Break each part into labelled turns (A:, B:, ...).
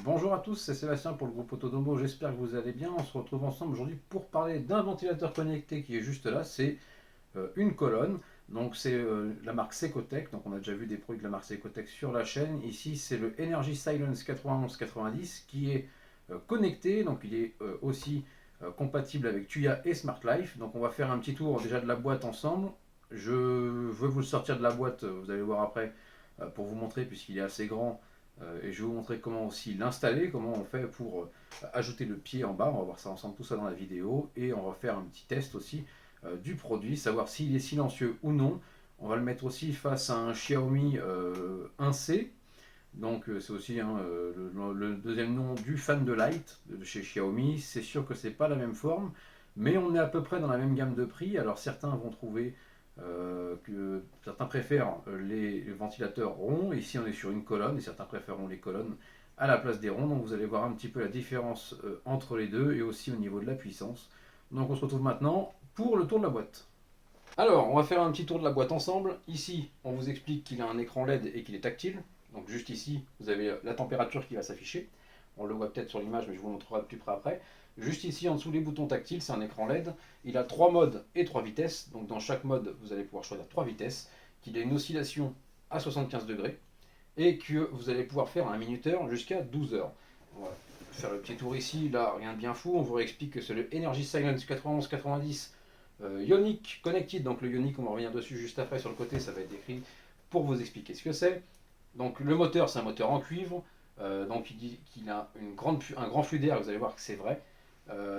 A: Bonjour à tous, c'est Sébastien pour le groupe Autodomo, j'espère que vous allez bien. On se retrouve ensemble aujourd'hui pour parler d'un ventilateur connecté qui est juste là, c'est une colonne. Donc c'est la marque Secotech, donc on a déjà vu des produits de la marque Secotech sur la chaîne. Ici c'est le Energy Silence 9190 qui est connecté, donc il est aussi compatible avec Tuya et Smart Life. Donc on va faire un petit tour déjà de la boîte ensemble. Je veux vous le sortir de la boîte, vous allez voir après, pour vous montrer puisqu'il est assez grand. Et je vais vous montrer comment aussi l'installer, comment on fait pour ajouter le pied en bas. On va voir ça ensemble, tout ça dans la vidéo. Et on va faire un petit test aussi du produit, savoir s'il est silencieux ou non. On va le mettre aussi face à un Xiaomi 1C. Donc c'est aussi le deuxième nom du fan de Light de chez Xiaomi. C'est sûr que c'est pas la même forme, mais on est à peu près dans la même gamme de prix. Alors certains vont trouver que certains préfèrent les ventilateurs ronds. Ici on est sur une colonne et certains préféreront les colonnes à la place des ronds. Donc vous allez voir un petit peu la différence entre les deux et aussi au niveau de la puissance. Donc on se retrouve maintenant pour le tour de la boîte. Alors, on va faire un petit tour de la boîte ensemble. Ici, on vous explique qu'il a un écran LED et qu'il est tactile. Donc juste ici, vous avez la température qui va s'afficher. On le voit peut-être sur l'image, mais je vous montrerai de plus près après. Juste ici, en dessous, les boutons tactiles, c'est un écran LED. Il a 3 modes et 3 vitesses. Donc dans chaque mode, vous allez pouvoir choisir 3 vitesses. Qu'il a une oscillation à 75 degrés. Et que vous allez pouvoir faire un minuteur jusqu'à 12 heures. On va faire le petit tour ici. Là, rien de bien fou. On vous réexplique que c'est le Energy Silence 9190 Ionic Connected, donc le Ionic, on va revenir dessus juste après sur le côté, ça va être décrit pour vous expliquer ce que c'est. Donc le moteur, c'est un moteur en cuivre, donc il dit qu'il a un grand flux d'air, vous allez voir que c'est vrai.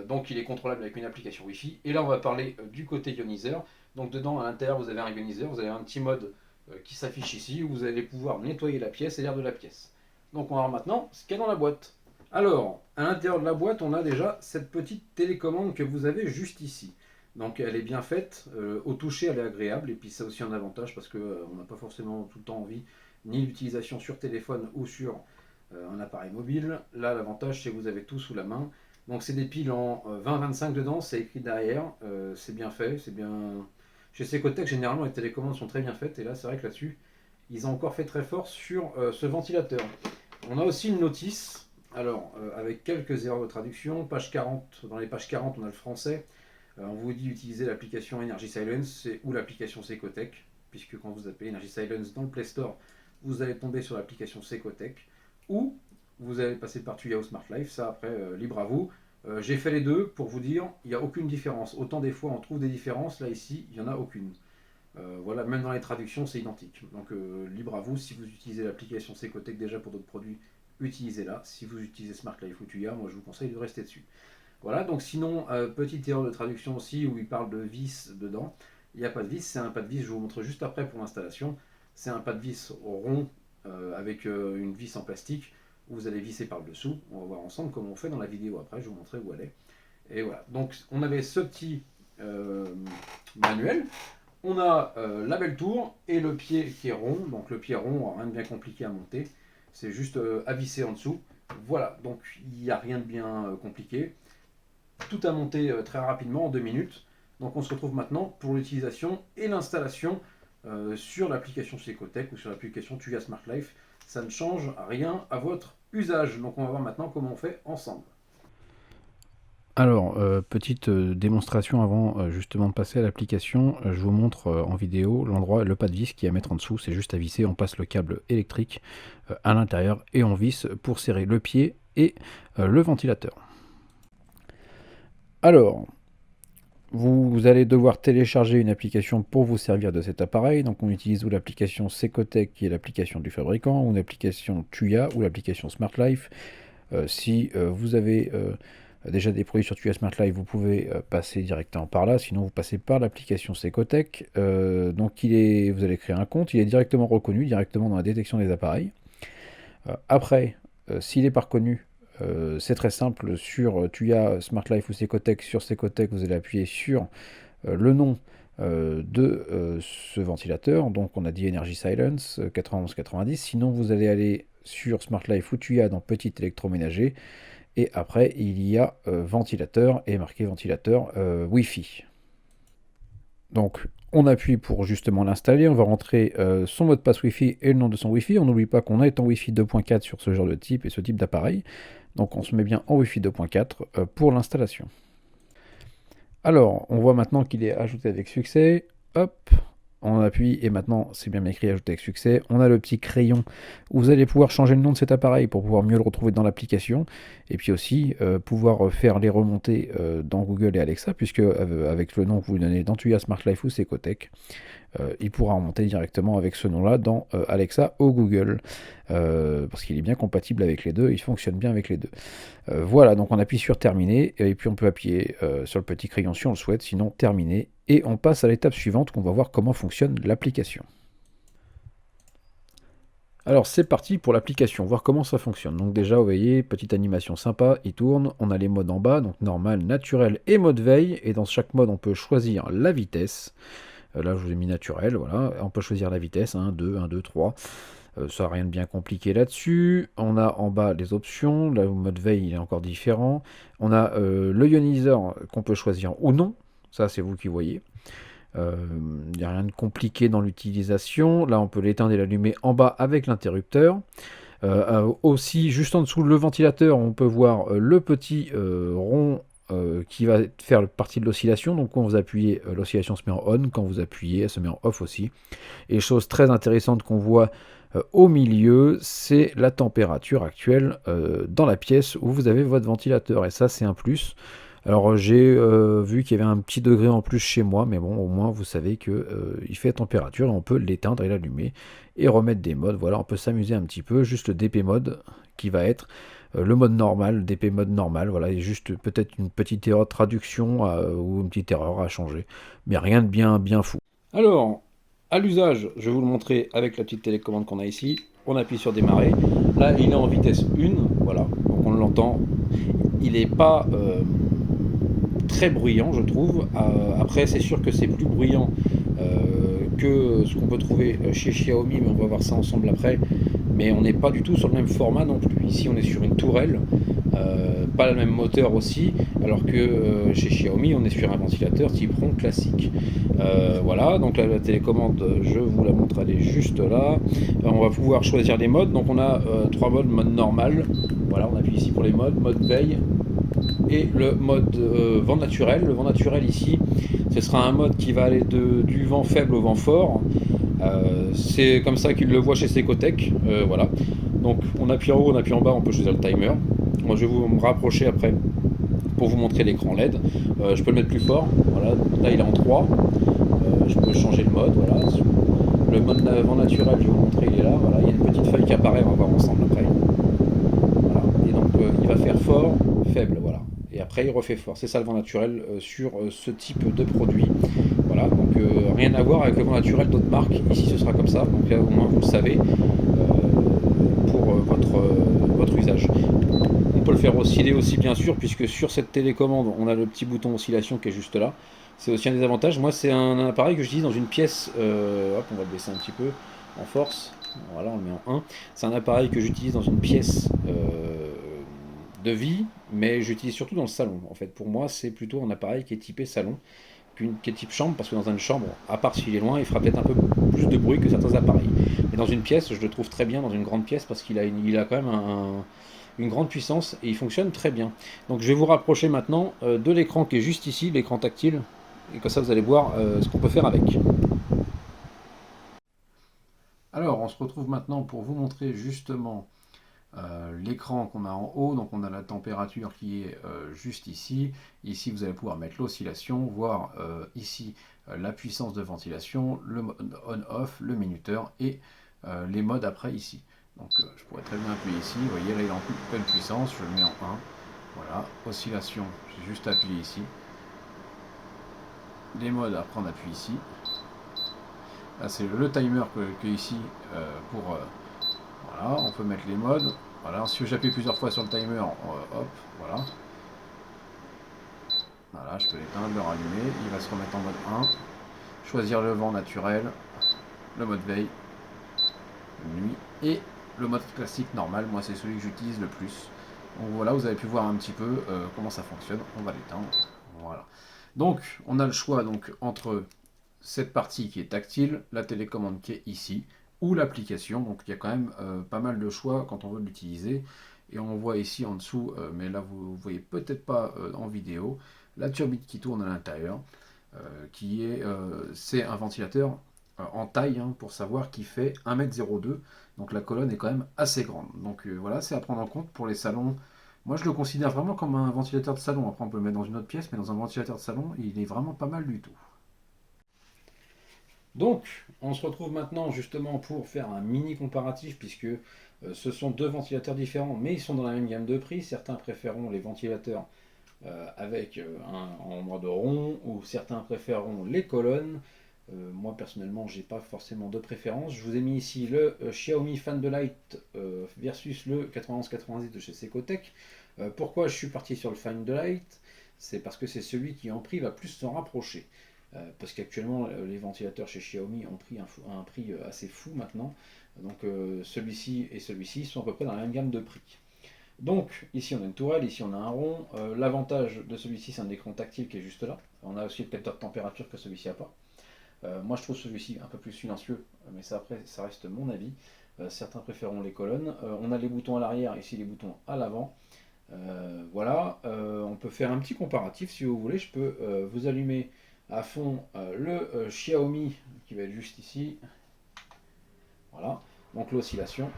A: Donc il est contrôlable avec une application Wi-Fi. Et là on va parler du côté ioniseur. Donc dedans à l'intérieur vous avez un ioniseur, vous avez un petit mode qui s'affiche ici où vous allez pouvoir nettoyer la pièce et l'air de la pièce. Donc on va voir maintenant ce qu'il y a dans la boîte. Alors, à l'intérieur de la boîte, on a déjà cette petite télécommande que vous avez juste ici. Donc elle est bien faite, au toucher elle est agréable, et puis c'est aussi un avantage parce qu'on n'a pas forcément tout le temps envie ni l'utilisation sur téléphone ou sur un appareil mobile. Là l'avantage c'est que vous avez tout sous la main. Donc c'est des piles en 20-25 dedans, c'est écrit derrière, c'est bien fait, c'est bien... Chez Secotech généralement les télécommandes sont très bien faites, et là c'est vrai que là-dessus ils ont encore fait très fort sur ce ventilateur. On a aussi une notice, alors avec quelques erreurs de traduction, page 40, dans les pages 40 on a le français. On vous dit d'utiliser l'application Energy Silence ou l'application Secotech, puisque quand vous appelez Energy Silence dans le Play Store, vous allez tomber sur l'application Secotech, ou vous allez passer par Tuya ou Smart Life, ça après, libre à vous. J'ai fait les deux pour vous dire, il n'y a aucune différence. Autant des fois on trouve des différences, là ici, il n'y en a aucune. Voilà, même dans les traductions, c'est identique. Donc libre à vous, si vous utilisez l'application Secotech déjà pour d'autres produits, utilisez-la. Si vous utilisez Smart Life ou Tuya, moi je vous conseille de rester dessus. Voilà, donc sinon, petite erreur de traduction aussi où il parle de vis dedans. Il n'y a pas de vis, c'est un pas de vis, je vous montre juste après pour l'installation. C'est un pas de vis rond avec une vis en plastique où vous allez visser par le dessous. On va voir ensemble comment on fait dans la vidéo après, je vous montrer où elle est. Et voilà, donc on avait ce petit manuel. On a la belle tour et le pied qui est rond. Donc le pied rond, rien de bien compliqué à monter. C'est juste à visser en dessous. Voilà, donc il n'y a rien de bien compliqué. Tout a monté très rapidement en 2 minutes. Donc on se retrouve maintenant pour l'utilisation et l'installation sur l'application Secotech ou sur l'application Tuya Smart Life. Ça ne change rien à votre usage. Donc on va voir maintenant comment on fait ensemble.
B: Alors, petite démonstration avant justement de passer à l'application. Je vous montre en vidéo l'endroit, le pas de vis qui est à mettre en dessous. C'est juste à visser, on passe le câble électrique à l'intérieur et on visse pour serrer le pied et le ventilateur. Alors, vous allez devoir télécharger une application pour vous servir de cet appareil. Donc on utilise ou l'application Secotech qui est l'application du fabricant, ou l'application Tuya ou l'application Smart Life. Si vous avez déjà des produits sur Tuya Smart Life, vous pouvez passer directement par là. Sinon, vous passez par l'application Secotech. Donc vous allez créer un compte. Il est directement reconnu, directement dans la détection des appareils. Après, s'il n'est pas reconnu, c'est très simple. Sur Tuya Smart Life ou Secotech, sur Secotech, vous allez appuyer sur le nom de ce ventilateur. Donc on a dit Energy Silence 9190. Sinon, vous allez aller sur Smart Life ou Tuya dans Petit électroménager. Et après, il y a ventilateur et marqué ventilateur Wi-Fi. Donc on appuie pour justement l'installer, on va rentrer son mot de passe Wi-Fi et le nom de son Wi-Fi. On n'oublie pas qu'on est en Wi-Fi 2.4 sur ce genre de type et ce type d'appareil. Donc on se met bien en Wi-Fi 2.4 pour l'installation. Alors, on voit maintenant qu'il est ajouté avec succès. Hop, on appuie et maintenant c'est bien écrit ajouté avec succès. On a le petit crayon où vous allez pouvoir changer le nom de cet appareil pour pouvoir mieux le retrouver dans l'application. Et puis aussi pouvoir faire les remontées dans Google et Alexa, puisque avec le nom que vous lui donnez dans Tuya Smart Life ou Secotech, il pourra remonter directement avec ce nom-là dans Alexa ou Google. Parce qu'il est bien compatible avec les deux, il fonctionne bien avec les deux. Voilà, donc on appuie sur terminer, et puis on peut appuyer sur le petit crayon si on le souhaite, sinon terminer, et on passe à l'étape suivante, qu'on va voir comment fonctionne l'application. Alors c'est parti pour l'application, voir comment ça fonctionne. Donc déjà, vous voyez, petite animation sympa, il tourne, on a les modes en bas, donc normal, naturel et mode veille, et dans chaque mode on peut choisir la vitesse. Là je vous ai mis naturel, voilà, on peut choisir la vitesse, 1, 2, 1, 2, 3. Ça n'a rien de bien compliqué là-dessus. On a en bas les options. Là, le mode veille, il est encore différent. On a le ioniseur qu'on peut choisir ou non. Ça, c'est vous qui voyez. Il n'y a rien de compliqué dans l'utilisation. Là, on peut l'éteindre et l'allumer en bas avec l'interrupteur. Aussi, juste en dessous le ventilateur, on peut voir le petit rond qui va faire partie de l'oscillation. Donc quand vous appuyez, l'oscillation se met en on. Quand vous appuyez, elle se met en off aussi. Et chose très intéressante qu'on voit au milieu, c'est la température actuelle dans la pièce où vous avez votre ventilateur. Et ça, c'est un plus. Alors j'ai vu qu'il y avait un petit degré en plus chez moi, mais bon, au moins vous savez que il fait température et on peut l'éteindre et l'allumer et remettre des modes. Voilà, on peut s'amuser un petit peu. Juste le DP mode qui va être le mode normal, DP mode normal. Voilà, et juste peut-être une petite erreur de traduction ou une petite erreur à changer, mais rien de bien fou. Alors, à l'usage, je vais vous le montrer avec la petite télécommande qu'on a ici. On appuie sur démarrer. Là, il est en vitesse 1, voilà, donc on l'entend. Il n'est pas très bruyant, je trouve. Après, c'est sûr que c'est plus bruyant que ce qu'on peut trouver chez Xiaomi, mais on va voir ça ensemble après. Mais on n'est pas du tout sur le même format non plus. Ici, on est sur une tourelle, pas le même moteur aussi, alors que chez Xiaomi, on est sur un ventilateur type rond classique. Voilà, donc là, la télécommande, je vous la montre, elle est juste là. On va pouvoir choisir les modes. Donc on a 3 modes: mode normal, voilà, on appuie ici pour les modes, mode veille, et le mode vent naturel. Le vent naturel ici, ce sera un mode qui va aller du vent faible au vent fort. C'est comme ça qu'il le voit chez Secotech. Voilà. Donc on appuie en haut, on appuie en bas, on peut choisir le timer. Moi je vais me rapprocher après pour vous montrer l'écran LED. Je peux le mettre plus fort. Voilà. Là il est en 3. Je peux changer le mode. Voilà. Le mode vent naturel, je vais vous montrer, il est là. Voilà. Il y a une petite feuille qui apparaît, on va voir ensemble après. Voilà. Et donc il va faire fort, faible. Voilà. Et après il refait fort. C'est ça le vent naturel sur ce type de produit. Voilà, donc rien à voir avec le vent naturel d'autres marques. Ici ce sera comme ça, donc là au moins vous le savez pour votre usage. On peut le faire osciller aussi bien sûr, puisque sur cette télécommande on a le petit bouton oscillation qui est juste là. C'est aussi un des avantages. Moi c'est un appareil que j'utilise dans une pièce, hop, on va le baisser un petit peu en force, voilà, on le met en 1. C'est un appareil que j'utilise dans une pièce de vie, mais j'utilise surtout dans le salon. En fait, pour moi c'est plutôt un appareil qui est typé salon, qui est type chambre, parce que dans une chambre, à part s'il est loin, il fera peut-être un peu plus de bruit que certains appareils. Mais dans une pièce, je le trouve très bien dans une grande pièce, parce qu'il a, il a quand même une grande puissance, et il fonctionne très bien. Donc je vais vous rapprocher maintenant de l'écran qui est juste ici, l'écran tactile, et comme ça vous allez voir ce qu'on peut faire avec. Alors on se retrouve maintenant pour vous montrer justement l'écran qu'on a en haut. Donc on a la température qui est juste ici. Ici vous allez pouvoir mettre l'oscillation, voir ici la puissance de ventilation, le mode on-off, le minuteur et les modes après ici. Donc je pourrais très bien appuyer ici, vous voyez là il est en pleine puissance, je le mets en 1. Voilà, oscillation, j'ai juste appuyé ici. Les modes, après on appuie ici. Là c'est le timer que ici pour... voilà, on peut mettre les modes. Voilà, si j'appuie plusieurs fois sur le timer, hop, voilà. Voilà, je peux l'éteindre, le rallumer, il va se remettre en mode 1. Choisir le vent naturel, le mode veille, nuit, et le mode classique normal. Moi c'est celui que j'utilise le plus. Donc voilà, vous avez pu voir un petit peu comment ça fonctionne. On va l'éteindre. Voilà. Donc on a le choix donc entre
A: cette partie qui est tactile, la télécommande qui est ici, ou l'application. Donc il y a quand même pas mal de choix quand on veut l'utiliser. Et on voit ici en dessous, mais là vous ne voyez peut-être pas en vidéo, la turbine qui tourne à l'intérieur, c'est un ventilateur en taille, hein, pour savoir, qui fait 1,02 m. Donc la colonne est quand même assez grande. Donc voilà, c'est à prendre en compte pour les salons. Moi je le considère vraiment comme un ventilateur de salon. Après on peut le mettre dans une autre pièce, mais dans un ventilateur de salon, il est vraiment pas mal du tout. Donc, on se retrouve maintenant justement pour faire un mini comparatif, puisque ce sont deux ventilateurs différents, mais ils sont dans la même gamme de prix. Certains préféreront les ventilateurs avec en mode rond, ou certains préféreront les colonnes. Moi personnellement, j'ai pas forcément de préférence. Je vous ai mis ici le Xiaomi Fan de Light versus le 9190 de chez Secotech. Pourquoi je suis parti sur le Fan de Light? C'est parce que c'est celui qui en prix va plus s'en rapprocher. Parce qu'actuellement, les ventilateurs chez Xiaomi ont pris un prix assez fou maintenant. Donc celui-ci et celui-ci sont à peu près dans la même gamme de prix. Donc ici on a une tourelle, ici on a un rond. L'avantage de celui-ci, c'est un écran tactile qui est juste là. On a aussi le capteur de température que celui-ci n'a pas. Moi je trouve celui-ci un peu plus silencieux, mais ça après ça reste mon avis. Certains préféreront les colonnes. On a les boutons à l'arrière, ici les boutons à l'avant. Voilà, on peut faire un petit comparatif si vous voulez. Je peux vous allumer à fond le Xiaomi qui va être juste ici. Voilà, donc l'oscillation.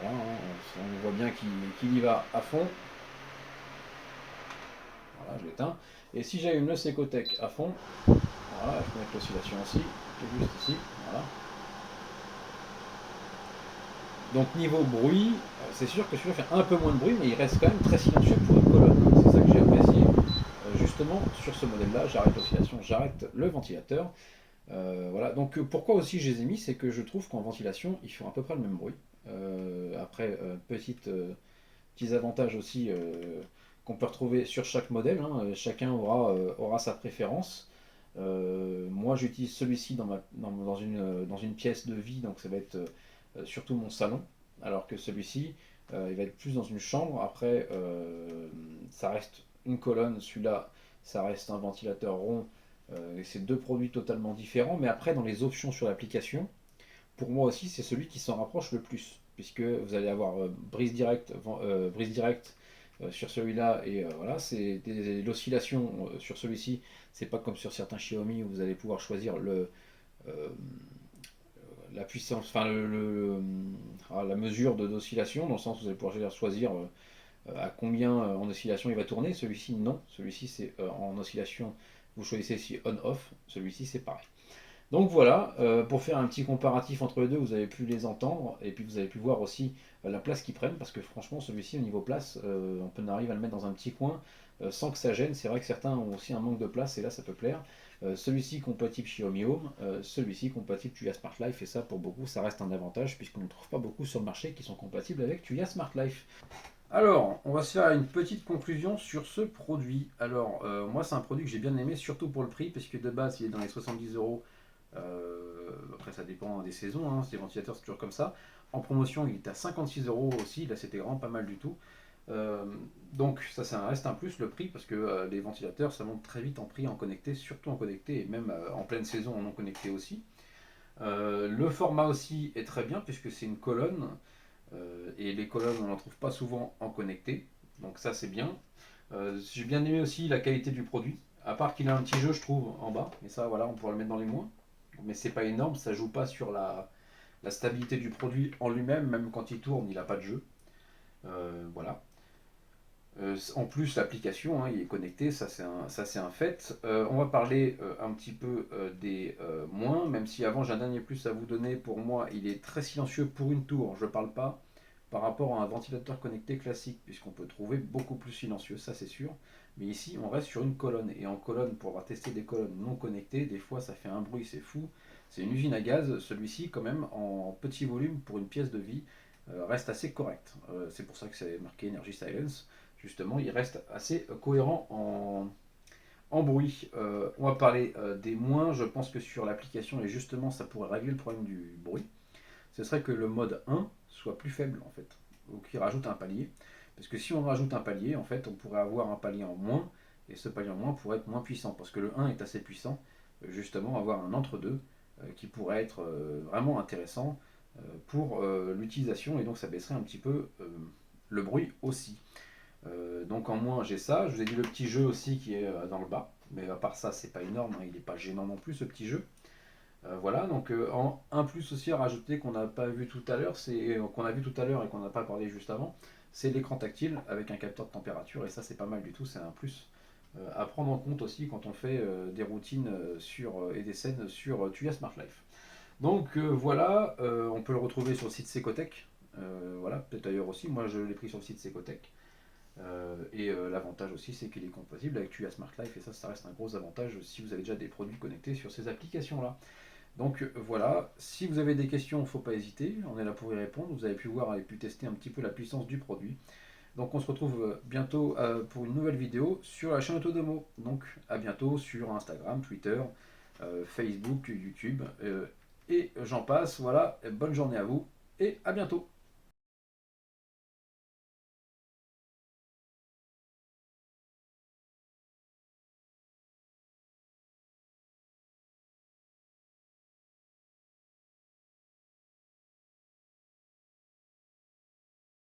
A: Voilà, hein, on voit bien qu'il y va à fond. Voilà, je l'éteins. Et si j'allume le Secotech à fond, voilà, je peux mettre l'oscillation aussi, qui est juste ici. Voilà. Donc niveau bruit, c'est sûr que celui-là fait un peu moins de bruit, mais il reste quand même très silencieux pour une colonne. C'est ça que j'ai apprécié. Justement, sur ce modèle-là, j'arrête l'oscillation, j'arrête le ventilateur. Voilà. Donc pourquoi aussi je les ai mis, c'est que je trouve qu'en ventilation, ils font à peu près le même bruit. Après, petits avantages aussi qu'on peut retrouver sur chaque modèle, hein. Chacun aura sa préférence. Moi, j'utilise celui-ci dans une pièce de vie, donc ça va être surtout mon salon, alors que celui-ci, il va être plus dans une chambre. Après, ça reste une colonne, celui-là, ça reste un ventilateur rond. Et c'est deux produits totalement différents, mais après, dans les options sur l'application, pour moi aussi, c'est celui qui s'en rapproche le plus, puisque vous allez avoir brise directe sur celui-là, et voilà, c'est l'oscillation sur celui-ci. C'est pas comme sur certains Xiaomi où vous allez pouvoir choisir euh, la puissance, enfin la mesure d'oscillation, dans le sens où vous allez pouvoir choisir à combien en oscillation il va tourner. Celui-ci, non. Celui-ci, c'est en oscillation, vous choisissez si on-off. Celui-ci, c'est pareil. Donc voilà, pour faire un petit comparatif entre les deux, vous avez pu les entendre, et puis vous avez pu voir aussi la place qu'ils prennent, parce que franchement, celui-ci, au niveau place, on peut arriver à le mettre dans un petit coin sans que ça gêne. C'est vrai que certains ont aussi un manque de place, et là, ça peut plaire. Celui-ci compatible Xiaomi Home, celui-ci compatible Tuya Smart Life, et ça, pour beaucoup, ça reste un avantage, puisqu'on ne trouve pas beaucoup sur le marché qui sont compatibles avec Tuya Smart Life. Alors, on va se faire une petite conclusion sur ce produit. Alors, moi, c'est un produit que j'ai bien aimé, surtout pour le prix, parce que de base, il est dans les 70 €. Après, ça dépend des saisons, hein, ces ventilateurs, c'est toujours comme ça. En promotion, il était à 56 € aussi, là, c'était vraiment pas mal du tout. Euh, donc, ça reste un plus, le prix, parce que les ventilateurs, ça monte très vite en prix en connecté, surtout en connecté, et même en pleine saison en non connecté aussi. Le format aussi est très bien, puisque c'est une colonne. Et les colonnes, on n'en trouve pas souvent en connecté. Donc ça, c'est bien. J'ai bien aimé aussi la qualité du produit. À part qu'il a un petit jeu, je trouve, en bas. Et ça, voilà, on pourra le mettre dans les moins. Mais c'est pas énorme, ça joue pas sur la stabilité du produit en lui-même. Même quand il tourne, il n'a pas de jeu. Voilà. En plus, l'application, hein, il est connecté, ça c'est un fait. On va parler un petit peu des moins, même si avant j'ai un dernier plus à vous donner. Pour moi, il est très silencieux pour une tour. Je ne parle pas par rapport à un ventilateur connecté classique, puisqu'on peut trouver beaucoup plus silencieux, ça c'est sûr. Mais ici, on reste sur une colonne. Et en colonne, pour avoir testé des colonnes non connectées, des fois ça fait un bruit, c'est fou. C'est une usine à gaz. Celui-ci, quand même, en petit volume pour une pièce de vie, reste assez correct. C'est pour ça que c'est marqué Energy Silence. Justement, il reste assez cohérent en bruit. On va parler des moins. Je pense que sur l'application, et justement, ça pourrait régler le problème du bruit. Ce serait que le mode 1 soit plus faible, en fait, ou qu'il rajoute un palier. Parce que si on rajoute un palier, en fait, on pourrait avoir un palier en moins, et ce palier en moins pourrait être moins puissant, parce que le 1 est assez puissant, justement avoir un entre-deux qui pourrait être vraiment intéressant pour l'utilisation, et donc ça baisserait un petit peu le bruit aussi. Donc en moins j'ai ça, je vous ai dit le petit jeu aussi qui est dans le bas, mais à part ça c'est pas énorme, hein, il n'est pas gênant non plus ce petit jeu. Voilà, donc en un plus aussi à rajouter qu'on n'a pas vu tout à l'heure, c'est qu'on a vu tout à l'heure et qu'on n'a pas parlé juste avant, c'est l'écran tactile avec un capteur de température, et ça c'est pas mal du tout, c'est un plus à prendre en compte aussi quand on fait des routines et des scènes sur Tuya Smart Life. Donc voilà, on peut le retrouver sur le site Secotech, voilà, peut-être ailleurs aussi, moi je l'ai pris sur le site Secotech. L'avantage aussi, c'est qu'il est compatible avec Tuya Smart Life, et ça reste un gros avantage si vous avez déjà des produits connectés sur ces applications-là. Donc voilà, si vous avez des questions, il ne faut pas hésiter, on est là pour y répondre. Vous avez pu voir et pu tester un petit peu la puissance du produit. Donc on se retrouve bientôt pour une nouvelle vidéo sur la chaîne Autodomo. Donc à bientôt sur Instagram, Twitter, Facebook, YouTube et j'en passe. Voilà, bonne journée à vous et à bientôt.